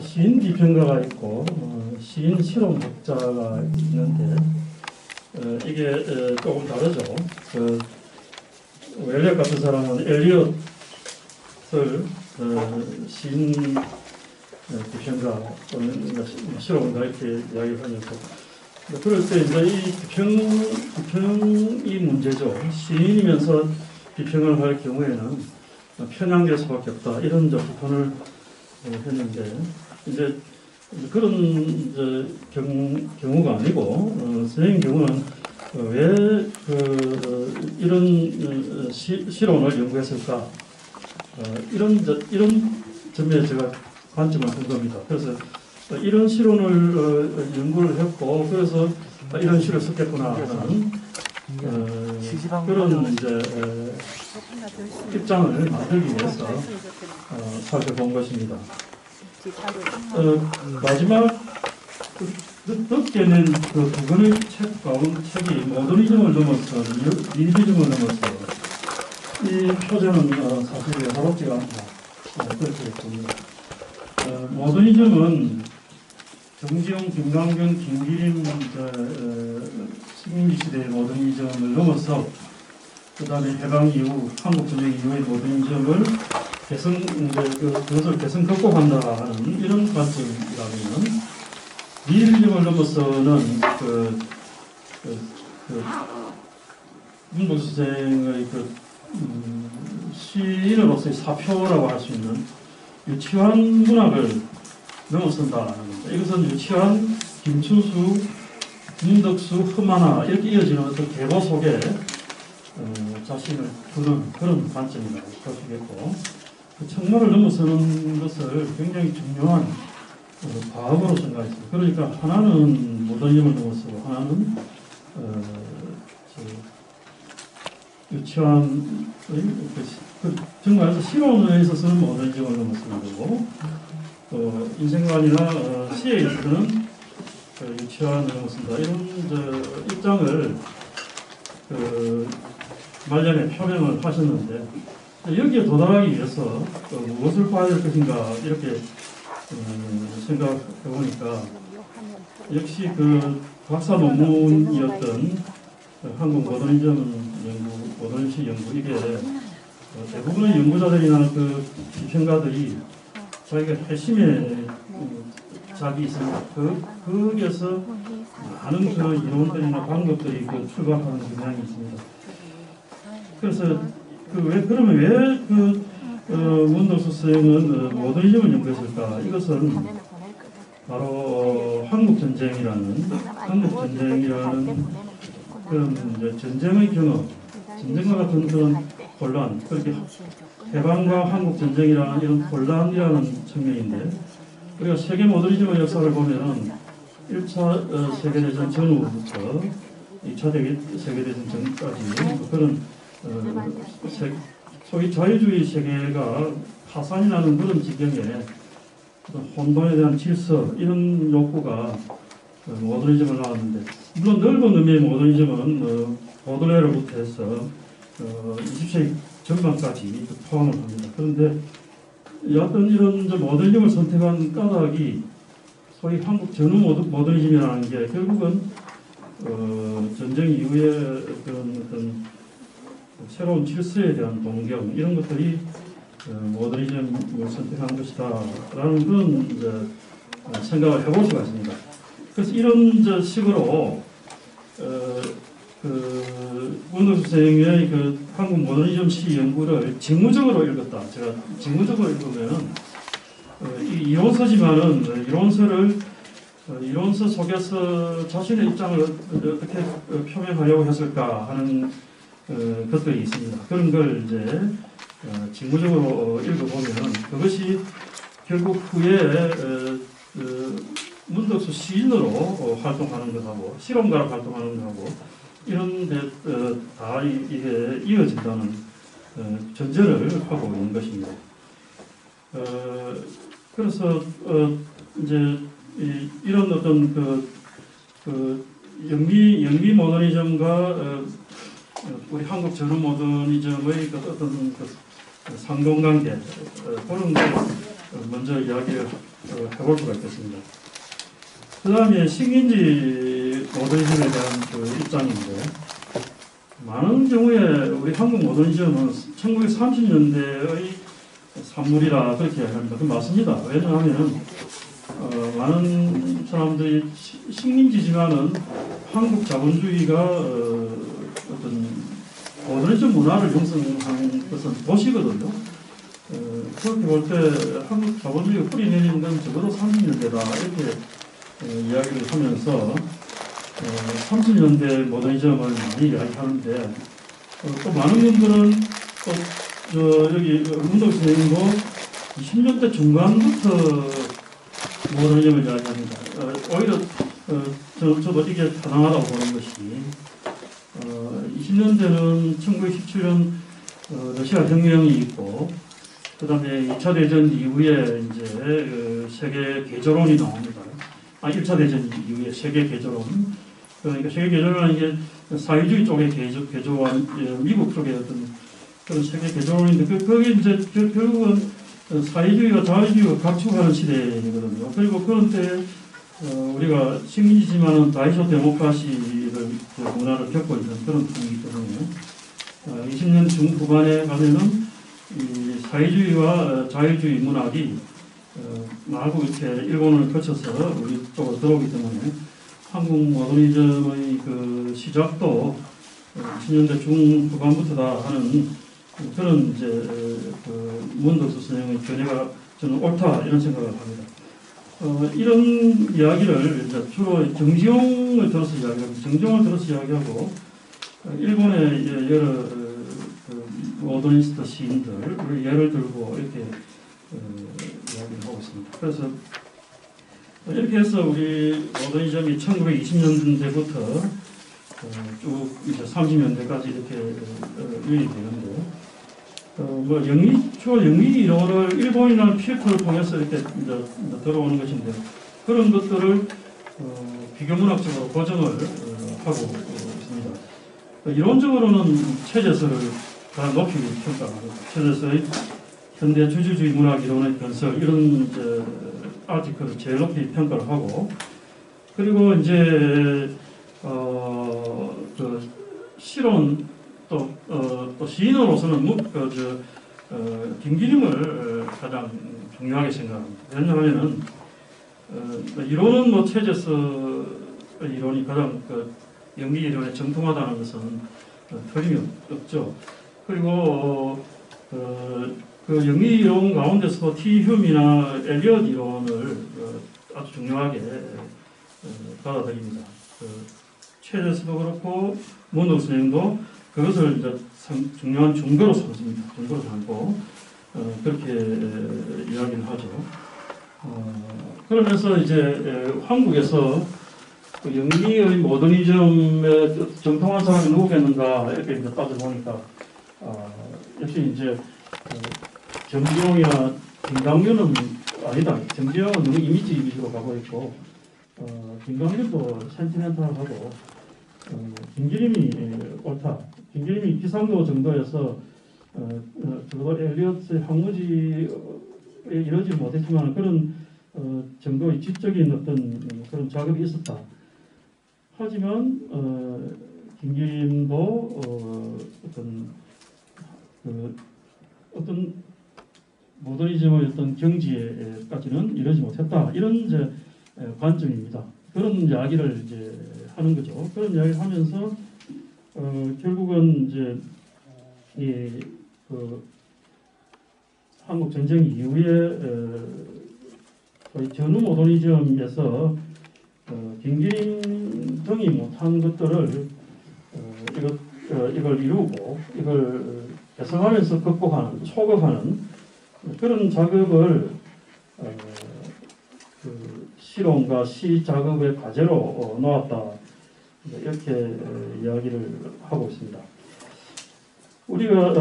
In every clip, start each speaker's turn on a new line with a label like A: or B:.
A: 시인 비평가가 있고 시인 실험학자가 있는데 이게 조금 다르죠. 엘리엇 같은 사람은 엘리엇을 시인 비평가 또는 실험가 이렇게 이야기를 하면서 그럴 때 이제 이 비평이 문제죠. 시인이면서 비평을 할 경우에는 편향될 수밖에 없다. 이런 비판을 했는데 이제 그런 이제 경우가 아니고 선생님 경우는 왜 이런 실론을 연구했을까 이런 점에 제가 관점을 둔 겁니다. 그래서 이런 실론을 연구를 했고 그래서 이런 시를 썼겠구나 하는 그런 이제 입장을 만들기 위해서 살펴본 것입니다. 마지막 늦게 낸 그 두 권의 책이 모더니즘을 넘어서 리얼리즘을 넘어서 이 표제는 사실 예사롭지가 않다. 그렇게 봅니다. 모더니즘은 정지용, 김강균, 김기림 식민지 시대의 모더니즘을 넘어서 그 다음에 해방 이후, 한국전쟁 이후의 모더니즘을 그것을 개선 극복한다 하는 이런 관점이라면 리얼리즘을 넘어서는 문복 선생의 시인으로서의 사표라고 할 수 있는 유치한 문학을 넘어선다는 겁니다. 이것은 유치한, 김춘수, 문덕수, 흠하나 이렇게 이어지는 어떤 계보 속에 자신을 두는 그런 관점이라고 볼 수 있겠고 그 청문을 넘어서는 것을 굉장히 중요한 과학으로 생각했습니다. 그러니까 하나는 모더니즘을 넘어서고 하나는 유치한 정말 실론에 있어서는 모더니즘을 넘어서는 거고 인생관이나 시에 있어서는 유치한을 넘어선다 이런 입장을 말년에 표명을 하셨는데 여기에 도달하기 위해서 무엇을 봐야 될 것인가 이렇게 생각해 보니까 역시 그 박사 논문이었던 한국 모더니즘 연구, 모더니즘 연구 이게 대부분의 연구자들이나 그 비평가들이 자기가 핵심에 자기 있습니다. 거기에서 많은 그 이론들이나 방법들이 출발하는 경향이 있습니다. 그래서 그러면 왜 문덕수 선생은 모더니즘을 연구했을까? 이것은 바로 한국전쟁이라는 그런 이제 전쟁의 경험, 전쟁과 같은 그런 혼란, 그렇게 해방과 한국전쟁이라는 이런 혼란이라는 측면인데 우리가 세계 모더니즘의 역사를 보면은 1차 세계대전 전후부터 2차 세계대전 전까지 그런 소위 자유주의 세계가 파산이 나는 그런 지경에 혼돈에 대한 질서 이런 욕구가 모더니즘을 나왔는데 물론 넓은 의미의 모더니즘은 보들레르부터 해서 20세기 전반까지 포함을 합니다. 그런데 어떤 이런 모더니즘을 선택한 까닭이 소위 한국 전후 모더니즘이라는 게 결국은 전쟁 이후에 어떤 새로운 질서에 대한 동경 이런 것들이 모더니즘을 선택한 것이다라는 그런 생각을 해볼 수가 있습니다. 그래서 이런 식으로 문덕수 선생의 한국 모더니즘 시 연구를 직무적으로 읽었다. 제가 직무적으로 읽으면은 이론서지만은 이론서 속에서 자신의 입장을 어떻게 표명하려고 했을까 하는 것들이 있습니다. 그런 걸 이제 직무적으로 읽어보면 그것이 결국 후에 문덕수 시인으로 활동하는 것하고 실험가로 활동하는 것하고 이런 데 다 이게 이어진다는 전제를 하고 있는 것입니다. 그래서 이제 이런 어떤 영미 모더니즘과 우리 한국 전후 모더니즘의 어떤 상동관계 그런 걸 먼저 이야기를 해볼 수가 있겠습니다. 그 다음에 식민지 모더니즘에 대한 그 입장인데, 많은 경우에 우리 한국 모더니즘은 1930년대의 산물이라 그렇게 합니다. 그 맞습니다. 왜냐하면 많은 사람들이 식민지지만은 한국 자본주의가 어떤 모더니즘 문화를 형성한 것은 도시거든요. 그렇게 볼 때 한국 자본주의가 뿌리 내리는 건 적어도 30년대다 이렇게 이야기를 하면서 30년대 모더니즘을 많이 이야기하는데 또 많은 분들은 또 여기 문덕 선생님도 20년대 중반부터 모더니즘을 이야기합니다. 오히려 저도 이게 타당하다고 보는 것이 20년대는 1917년 러시아 혁명이 있고 그 다음에 2차 대전 이후에 이제 세계 개조론이 나옵니다. 1차 대전 이후에 세계 개조론. 그러니까 세계 개조론은 이게 사회주의 쪽의 개조와 미국 쪽의 어떤 그런 세계 개조론인데 그게 이제 결국은 사회주의와 자유주의가 각축하는 시대이거든요. 그리고 그런 때 우리가 식민지지만은 다이소 데모크라시를 문화를 겪고 있는 그런 분위기이기 때문에 20년 중후반에 가면은 이 사회주의와 자유주의 문학이 마구 이렇게 일본을 거쳐서 우리 쪽으로 들어오기 때문에 한국 모더니즘의 그 시작도 20년대 중후반부터다 하는 그런 이제 그 문덕수 선생의 견해가 저는 옳다 이런 생각을 합니다. 이런 이야기를 이제 주로 정지용을 들어서 이야기하고 정지용을 들어서 이야기하고 일본의 여러 그 모더니스트 시인들 예를 들고 이렇게 이야기를 하고 있습니다. 그래서 이렇게 해서 우리 모더니즘이 1920년대부터 쭉 이제 30년대까지 이렇게 유입이 되는데, 뭐 주로 영미 이론을 일본이나 필터를 통해서 이렇게 이제 들어오는 것인데, 그런 것들을 비교문학적으로 고정을 하고 있습니다. 이론적으로는 최재서를 가장 높이 평가합니다. 최재서의 현대 주주주의 문학 이론의 건설 이런 이제 아티클을 제일 높이 평가를 하고, 그리고 이제 그 실온 또 시인으로서는 김기림을 가장 중요하게 생각합니다. 왜냐하면은 이론은 뭐 최재서 이론이 가장 연기 이론에 정통하다는 것은 틀림없죠. 그리고 그 연기 이론 가운데서 T. 휴미나 엘리엇 이론을 아주 중요하게 받아들입니다. 최재서도 그렇고 문덕 선생님도 그것을 이제 중요한 중거로 삼습니다. 중거로 삼고 그렇게 이야기를 하죠. 그러면서 이제 한국에서 그 영미의 모더니즘에 정통한 사람이 누구겠는가 이렇게 이제 따져보니까 역시 이제 정지용이나 김강률은 아니다. 정지용은 너무 이미지 위주로 가고 있고 김강률도 센티멘탈하고 김기림이 옳다. 김기림이 기상도 정도에서 적어도 엘리엇의 항무지에 이르지 못했지만 그런 정도의 지적인 어떤 그런 작업이 있었다. 하지만 김기림도 어떤 모더니즘의 어떤 경지에까지는 이르지 못했다. 이런 이제 관점입니다. 그런 이야기를 이제 하는 거죠. 그런 이야기를 하면서 결국은 이제 그 한국 전쟁 이후에 거의 전후 모더니즘에서 김기림 등이 못한 것들을 이걸 이루고 이걸 개성하면서 극복하는 초급하는 그런 작업을 그 실온과 시 작업의 과제로 놓았다. 이렇게 이야기를 하고 있습니다. 우리가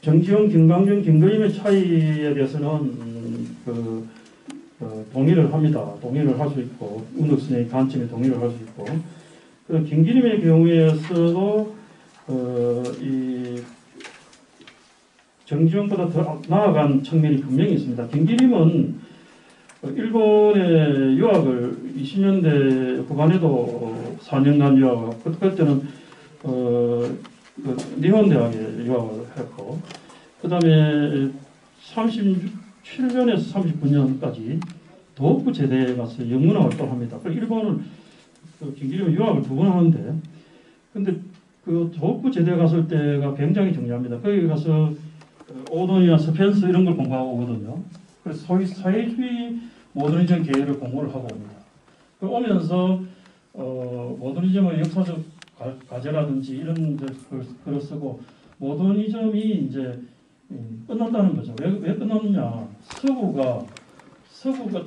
A: 정지용, 김강준, 김그림의 차이에 대해서는 동의를 합니다. 동의를 할 수 있고 문덕 선생의 관점에 동의를 할 수 있고 김기림의 경우에서도 이 정지용보다 더 나아간 측면이 분명히 있습니다. 김기림은 일본에 유학을 20년대 후반에도 4년간 유학을 하고 그때는 니혼 대학에 유학을 했고 그 다음에 37년에서 39년까지 도호쿠 제대에 가서 영문화 활동합니다. 일본을 김기림은 유학을 2번 하는데 근데 그 도호쿠 제대 갔을 때가 굉장히 중요합니다. 거기 가서 오돈이나 스펜서 이런 걸 공부하고 오거든요. 그래서 소위 사회주의 모더니즘 계열을 공부를 하고 옵니다. 그 오면서 모더니즘의 역사적 과제라든지 이런 글을 쓰고 모더니즘이 이제 끝났다는 거죠. 왜 끝났느냐? 서구가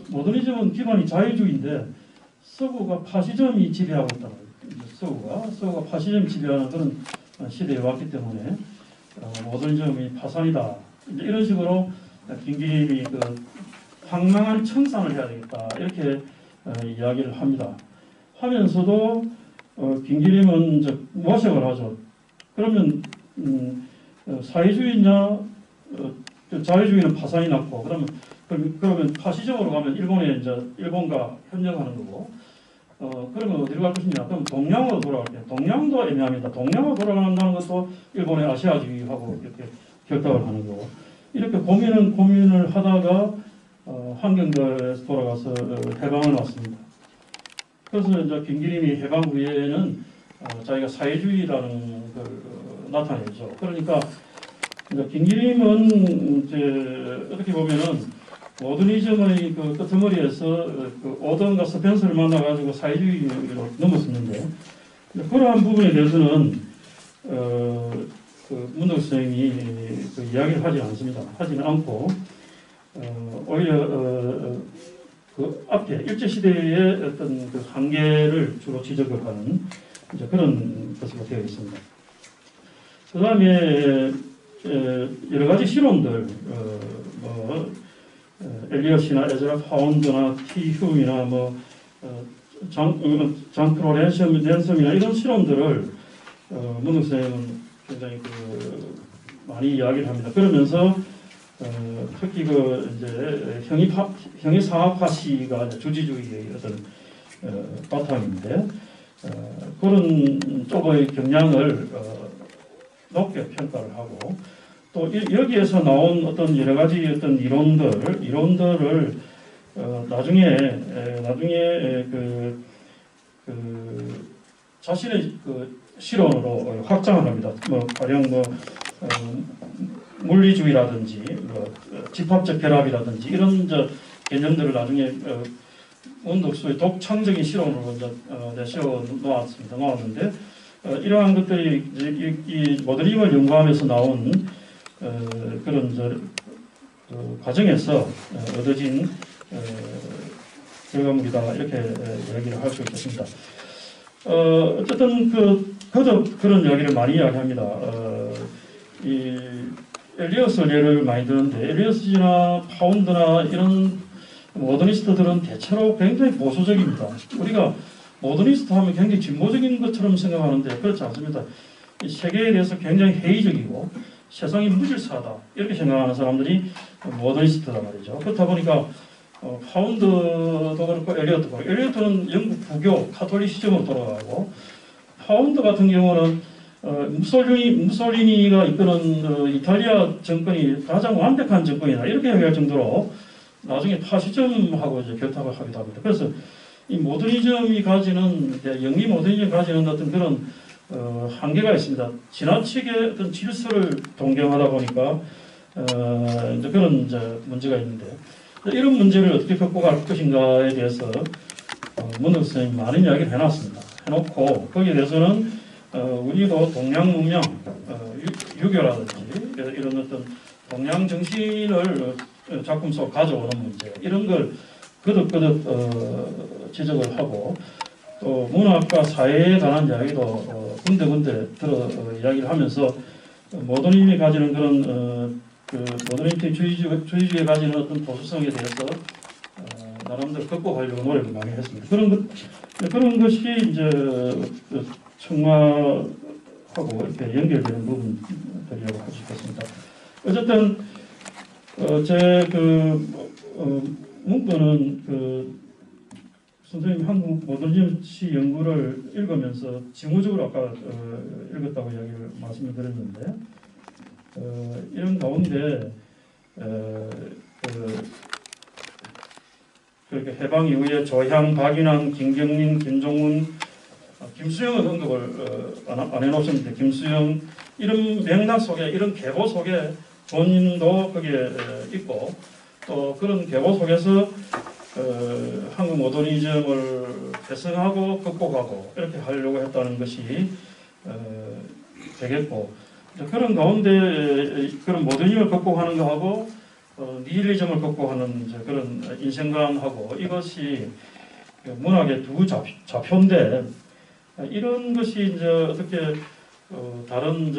A: 모더니즘은 기반이 자유주의인데 서구가 파시즘이 지배하고 있다. 서구가 파시즘이 지배하는 그런 시대에 왔기 때문에 모더니즘이 파산이다. 이런 식으로 김기림이 그 황망한 청산을 해야 되겠다 이렇게 이야기를 합니다. 하면서도 김기림은 이제 모색을 하죠. 그러면 사회주의냐 자유주의는 파산이 났고 그러면 파시즘으로 가면 일본에 이제 일본과 협력하는 거고 그러면 어디로 갈 것이냐? 그럼 동양으로 돌아갈게요. 동양도 애매합니다. 동양으로 돌아간다는 것도 일본의 아시아주의하고 이렇게 결탁을 하는 거고 이렇게 고민을 하다가 환경도에서 돌아가서 해방을 맞습니다. 그래서 이제 김기림이 해방 후에는 자기가 사회주의라는 걸 나타내죠. 그러니까 이제 김기림은 이제 어떻게 보면은 모더니즘의 그 끄트머리에서 그 오던과 스펜서를 만나가지고 사회주의로 넘었었는데 그러한 부분에 대해서는 그 문덕 선생님이 그 이야기를 하지 않습니다. 하지는 않고 오히려 그 앞에 일제 시대의 어떤 그 한계를 주로 지적을 하는 이제 그런 것으로 되어 있습니다. 그 다음에 여러 가지 실험들 엘리엇이나 에즈라 파운드나 티 휴이나 장크로 랜섬이나 이런 실험들을 문덕 선생님은 굉장히 많이 이야기를 합니다. 그러면서 특히 이제 형이상학파시가 주지주의의 어떤 바탕인데 그런 쪽의 경향을 높게 평가를 하고 또 여기에서 나온 어떤 여러 가지 어떤 이론들을 나중에 자신의 실론으로 확장을 합니다. 가령 물리주의라든지 집합적 결합이라든지 이런 개념들을 나중에 문덕수의 독창적인 실론으로 내세워 놓았는데 이러한 것들이 이 모더니즘을 연구하면서 나온 그런 과정에서 얻어진 결과물이다 이렇게 이야기를 할 수 있겠습니다. 어쨌든 거듭 그런 이야기를 많이 이야기합니다. 이 엘리엇을 예를 많이 드는데 엘리엇이나 파운드나 이런 모더니스트들은 대체로 굉장히 보수적입니다. 우리가 모더니스트 하면 굉장히 진보적인 것처럼 생각하는데 그렇지 않습니다. 이 세계에 대해서 굉장히 회의적이고 세상이 무질서하다 이렇게 생각하는 사람들이 모더니스트란 말이죠. 그렇다 보니까 파운드도 그렇고 엘리엇도 그렇고 엘리엇은 영국 부교 카톨리시즘으로 돌아가고 파운드 같은 경우는 무솔리니가 이끄는 이탈리아 정권이 가장 완벽한 정권이다 이렇게 얘기할 정도로 나중에 파시즘하고 이제 결탁을 하기도 합니다. 그래서 이 모더니즘이 가지는 영미 모더니즘이 가지는 어떤 그런 한계가 있습니다. 지나치게 어떤 질서를 동경하다 보니까 이제 그런 이제 문제가 있는데 이런 문제를 어떻게 극복할 것인가에 대해서 문덕 선생님이 많은 이야기를 해놨습니다. 해놓고 거기에 대해서는 우리도 동양 문명, 유교라든지 이런 어떤 동양 정신을 작품 속 가져오는 문제 이런 걸 거듭 지적을 하고 또 문학과 사회에 관한 이야기도 군데군데 들어 이야기를 하면서 모더니즘이 가지는 그런 모더니즘 주의주의에 가지는 어떤 보수성에 대해서 나름대로 극복하려고 노력을 많이 했습니다. 그런 것이 이제 청와하고 이렇게 연결되는 부분들이라고 할 수 있겠습니다. 어쨌든 제그 문구는 그 선생님 한국 모더니즘 시 연구를 읽으면서 징후적으로 아까 읽었다고 이야기를 말씀을 드렸는데 이런 가운데 그렇게 해방 이후에 조향, 박인환, 김경림, 김종훈, 김수영은 언급을 안 해놓으셨는데 김수영 이런 맥락 속에 이런 계보 속에 본인도 거기에 있고 또 그런 계보 속에서 한국 모더니즘을 개성하고 극복하고 이렇게 하려고 했다는 것이 되겠고 그런 가운데 그런 모더니즘을 극복하는 거하고 니힐리즘을 극복하는 그런 인생관하고 이것이 문학의 두 좌표인데 이런 것이 이제 어떻게 다른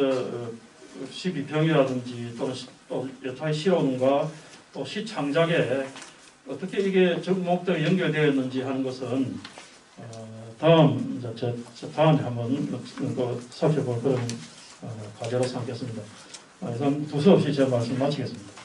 A: 시비평이라든지 또는 또 여타의 시론과 또 시창작에 어떻게 이게 접목되어 연결되었는지 하는 것은 다음에 한번 살펴볼 그런 과제로 삼겠습니다. 이상 두서없이 제 말씀 마치겠습니다.